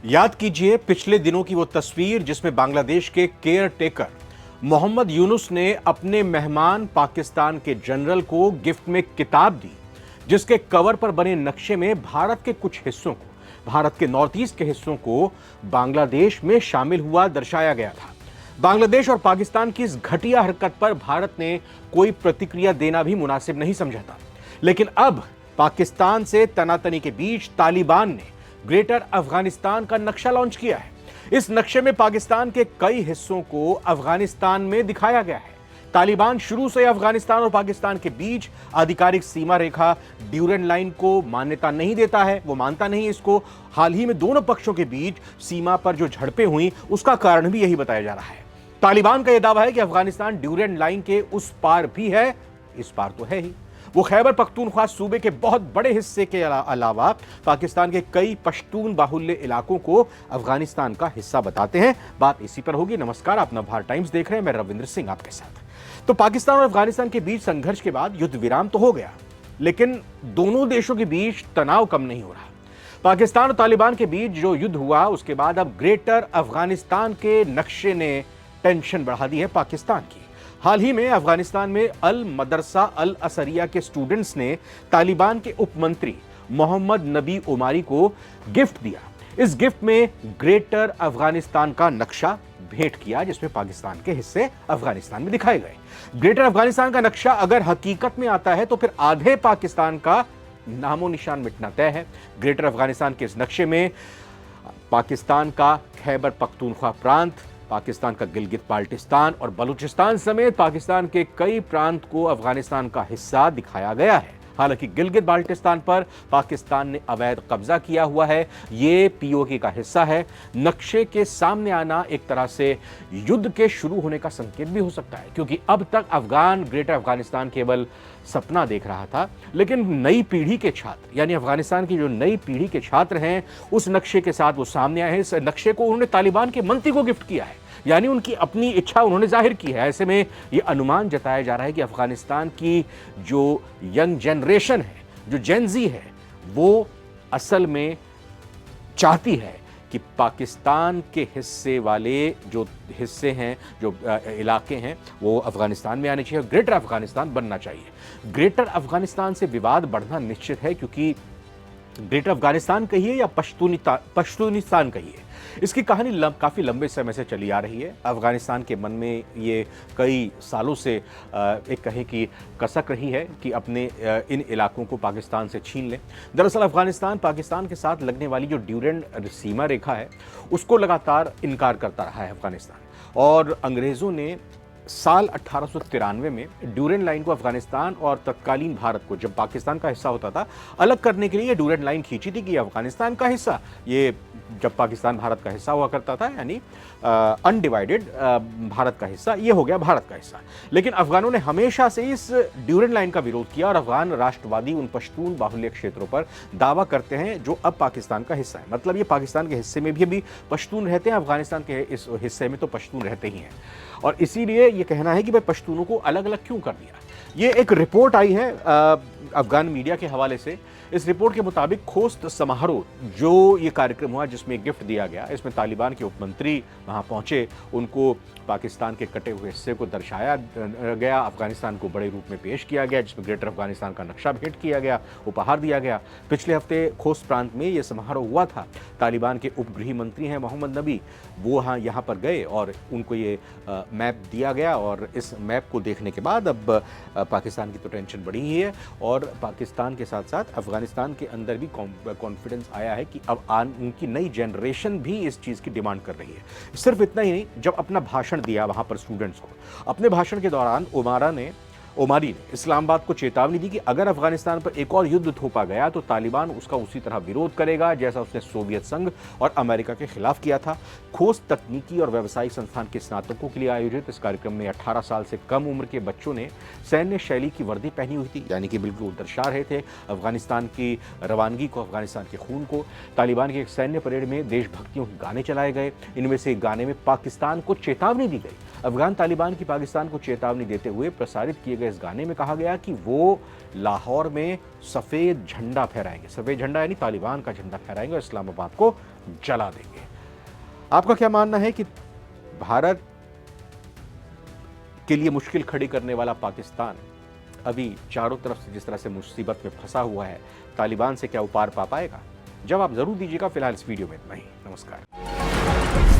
याद कीजिए पिछले दिनों की वो तस्वीर जिसमें बांग्लादेश के केयर टेकर मोहम्मद यूनुस ने अपने मेहमान पाकिस्तान के जनरल को गिफ्ट में किताब दी, जिसके कवर पर बने नक्शे में भारत के कुछ हिस्सों को, भारत के नॉर्थ ईस्ट के हिस्सों को बांग्लादेश में शामिल हुआ दर्शाया गया था। बांग्लादेश और पाकिस्तान की इस घटिया हरकत पर भारत ने कोई प्रतिक्रिया देना भी मुनासिब नहीं समझा था, लेकिन अब पाकिस्तान से तनातनी के बीच तालिबान ने ग्रेटर अफगानिस्तान का नक्शा लॉन्च किया है। इस नक्शे में पाकिस्तान के कई हिस्सों को अफगानिस्तान में दिखाया गया है। तालिबान शुरू से अफगानिस्तान और पाकिस्तान के बीच आधिकारिक सीमा रेखा ड्यूरेंट लाइन को मान्यता नहीं देता है, वो मानता नहीं इसको। हाल ही में दोनों पक्षों के बीच सीमा पर जो झड़पें हुई उसका कारण भी यही बताया जा रहा है। तालिबान का यह दावा है कि अफगानिस्तान ड्यूरेंट लाइन के उस पार भी है, इस पार तो है ही। वो खैबर पख्तूनख्वा सूबे के बहुत बड़े हिस्से के अलावा पाकिस्तान के कई पश्तून बाहुल्य इलाकों को अफगानिस्तान का हिस्सा बताते हैं। बात इसी पर होगी। नमस्कार, आप नवभारत टाइम्स देख रहे हैं, मैं रविंद्र सिंह आपके साथ। तो पाकिस्तान और अफगानिस्तान के बीच संघर्ष के बाद युद्ध विराम तो हो गया, लेकिन दोनों देशों के बीच तनाव कम नहीं हो रहा। पाकिस्तान और तालिबान के बीच जो युद्ध हुआ उसके बाद अब ग्रेटर अफगानिस्तान के नक्शे ने टेंशन बढ़ा दी है पाकिस्तान की। हाल ही में अफगानिस्तान में अल मदरसा अल असरिया के स्टूडेंट्स ने तालिबान के उप मंत्री मोहम्मद नबी उमारी को गिफ्ट दिया। इस गिफ्ट में ग्रेटर अफगानिस्तान का नक्शा भेंट किया, जिसमें पाकिस्तान के हिस्से अफगानिस्तान में दिखाए गए। ग्रेटर अफगानिस्तान का नक्शा अगर हकीकत में आता है तो फिर आधे पाकिस्तान का नामो निशान मिटना तय है। ग्रेटर अफगानिस्तान के इस नक्शे में पाकिस्तान का खैबर पख्तूनख्वा प्रांत, पाकिस्तान का गिलगित बाल्टिस्तान और बलूचिस्तान समेत पाकिस्तान के कई प्रांत को अफगानिस्तान का हिस्सा दिखाया गया है। हालांकि गिलगित बाल्टिस्तान पर पाकिस्तान ने अवैध कब्जा किया हुआ है, ये पीओके का हिस्सा है। नक्शे के सामने आना एक तरह से युद्ध के शुरू होने का संकेत भी हो सकता है, क्योंकि अब तक अफगान ग्रेटर अफगानिस्तान केवल सपना देख रहा था, लेकिन नई पीढ़ी के छात्र यानी अफगानिस्तान की जो नई पीढ़ी के छात्र हैं उस नक्शे के साथ वो सामने आए हैं। इस नक्शे को उन्होंने तालिबान के मंत्री को गिफ्ट किया है, यानी उनकी अपनी इच्छा उन्होंने जाहिर की है। ऐसे में यह अनुमान जताया जा रहा है कि अफगानिस्तान की जो यंग जनरेशन है, जो जेनजी है, वो असल में चाहती है कि पाकिस्तान के हिस्से वाले जो हिस्से हैं, जो इलाके हैं, वो अफगानिस्तान में आने चाहिए, ग्रेटर अफगानिस्तान बनना चाहिए। ग्रेटर अफगानिस्तान से विवाद बढ़ना निश्चित है, क्योंकि ग्रेटर अफगानिस्तान कहिए या पश्तूनिस्तान कहिए, इसकी कहानी काफ़ी लंबे समय से चली आ रही है। अफगानिस्तान के मन में ये कई सालों से एक कहें कि कसक रही है कि अपने इन इलाकों को पाकिस्तान से छीन लें। दरअसल अफगानिस्तान पाकिस्तान के साथ लगने वाली जो ड्यूरेंट सीमा रेखा है उसको लगातार इनकार करता रहा है अफगानिस्तान, और अंग्रेज़ों ने साल 1893 में ड्यूरेंट लाइन को अफगानिस्तान और तत्कालीन भारत को, जब पाकिस्तान का हिस्सा होता था, अलग करने के लिए ड्यूरेंट लाइन खींची थी कि अफगानिस्तान का हिस्सा, ये जब पाकिस्तान भारत का हिस्सा हुआ करता था, यानी अनडिवाइडेड भारत का हिस्सा, ये हो गया भारत का हिस्सा। लेकिन अफगानों ने हमेशा से इस ड्यूरेंट लाइन का विरोध किया, और अफगान राष्ट्रवादी उन पश्तून बाहुल्य क्षेत्रों पर दावा करते हैं जो अब पाकिस्तान का हिस्सा है। मतलब ये पाकिस्तान के हिस्से में भी अभी पश्तून रहते हैं, अफगानिस्तान के इस हिस्से में तो पश्तून रहते ही हैं, और इसीलिए ये कहना है कि भाई पश्तूनों को अलग अलग क्यों कर दिया। ये एक रिपोर्ट आई है अफगान मीडिया के हवाले से। इस रिपोर्ट के मुताबिक खोस्त समारोह जो ये कार्यक्रम हुआ जिसमें गिफ्ट दिया गया, इसमें तालिबान के उपमंत्री वहाँ पहुँचे, उनको पाकिस्तान के कटे हुए हिस्से को दर्शाया गया, अफगानिस्तान को बड़े रूप में पेश किया गया, जिसमें ग्रेटर अफगानिस्तान का नक्शा भेंट किया गया, उपहार दिया गया। पिछले हफ्ते खोस्त प्रांत में ये समारोह हुआ था। तालिबान के उप गृह मंत्री हैं मोहम्मद नबी, वो यहाँ पर गए और उनको ये मैप दिया गया, और इस मैप को देखने के बाद अब पाकिस्तान की तो टेंशन बढ़ी ही है, और पाकिस्तान के साथ साथ अफगानिस्तान के अंदर भी कॉन्फिडेंस आया है कि अब उनकी नई जनरेशन भी इस चीज़ की डिमांड कर रही है। सिर्फ इतना ही नहीं, जब अपना भाषण दिया वहाँ पर स्टूडेंट्स को, अपने भाषण के दौरान ओमारी ने इस्लामाबाद को चेतावनी दी कि अगर अफगानिस्तान पर एक और युद्ध थोपा गया तो तालिबान उसका उसी तरह विरोध करेगा जैसा उसने सोवियत संघ और अमेरिका के खिलाफ किया था। खोस्त तकनीकी और व्यावसायिक संस्थान के स्नातकों के लिए आयोजित इस कार्यक्रम में 18 साल से कम उम्र के बच्चों ने सैन्य शैली की वर्दी पहनी हुई थी, यानी कि बिल्कुल दर्शा रहे थे अफगानिस्तान की रवानगी को, अफगानिस्तान के खून को। तालिबान के एक सैन्य परेड में देशभक्तियों के गाने चलाए गए, इनमें से एक गाने में पाकिस्तान को चेतावनी दी गई। अफगान तालिबान की पाकिस्तान को चेतावनी देते हुए प्रसारित किए गए के इस गाने में कहा गया कि वो लाहौर में सफेद झंडा फहराएंगे। सफेद झंडा यानी तालिबान का झंडा फहराएंगे और इस्लामाबाद को जला देंगे। आपका क्या मानना है कि भारत के लिए मुश्किल खड़ी करने वाला पाकिस्तान अभी चारों तरफ से जिस तरह से मुसीबत में फंसा हुआ है, तालिबान से क्या उपार पा पाएगा? जवाब जरूर दीजिएगा। फिलहाल इस वीडियो में इतना ही। नमस्कार।